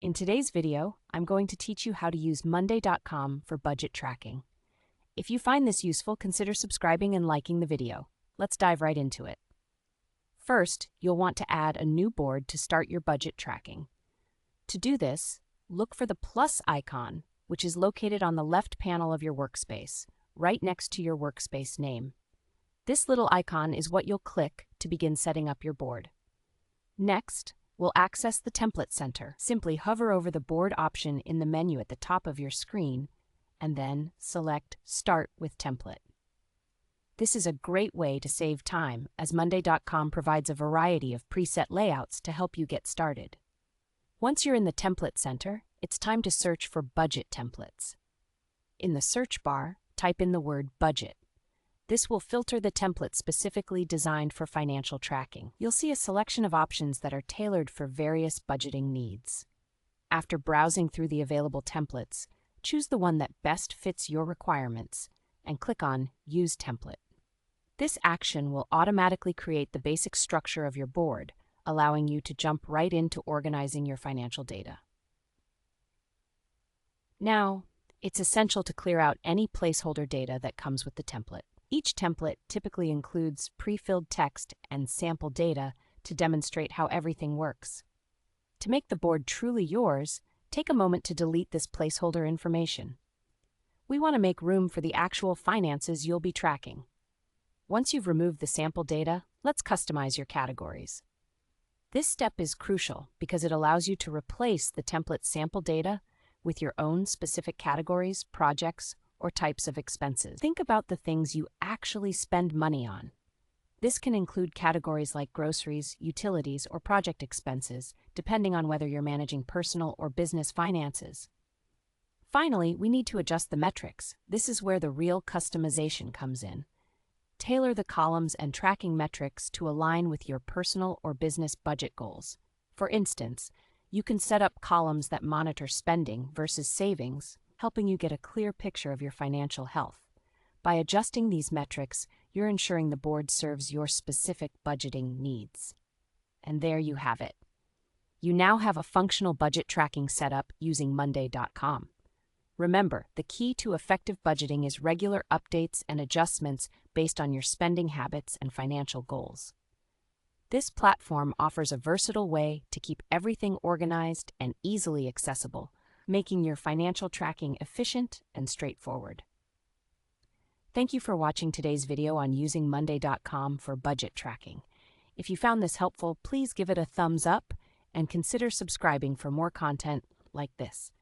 In today's video, I'm going to teach you how to use Monday.com for budget tracking. If you find this useful, consider subscribing and liking the video. Let's dive right into it. First, you'll want to add a new board to start your budget tracking. To do this, look for the plus icon, which is located on the left panel of your workspace, right next to your workspace name. This little icon is what you'll click to begin setting up your board. Next, we'll access the Template Center. Simply hover over the board option in the menu at the top of your screen, and then select Start with Template. This is a great way to save time, as Monday.com provides a variety of preset layouts to help you get started. Once you're in the Template Center, it's time to search for budget templates. In the search bar, type in the word budget. This will filter the templates specifically designed for financial tracking. You'll see a selection of options that are tailored for various budgeting needs. After browsing through the available templates, choose the one that best fits your requirements and click on Use Template. This action will automatically create the basic structure of your board, allowing you to jump right into organizing your financial data. Now, it's essential to clear out any placeholder data that comes with the template. Each template typically includes pre-filled text and sample data to demonstrate how everything works. To make the board truly yours, take a moment to delete this placeholder information. We want to make room for the actual finances you'll be tracking. Once you've removed the sample data, let's customize your categories. This step is crucial because it allows you to replace the template sample data with your own specific categories, projects, or types of expenses. Think about the things you actually spend money on. This can include categories like groceries, utilities, or project expenses, depending on whether you're managing personal or business finances. Finally, we need to adjust the metrics. This is where the real customization comes in. Tailor the columns and tracking metrics to align with your personal or business budget goals. For instance, you can set up columns that monitor spending versus savings, helping you get a clear picture of your financial health. By adjusting these metrics, you're ensuring the board serves your specific budgeting needs. And there you have it. You now have a functional budget tracking setup using Monday.com. Remember, the key to effective budgeting is regular updates and adjustments based on your spending habits and financial goals. This platform offers a versatile way to keep everything organized and easily accessible, making your financial tracking efficient and straightforward. Thank you for watching today's video on using Monday.com for budget tracking. If you found this helpful, please give it a thumbs up and consider subscribing for more content like this.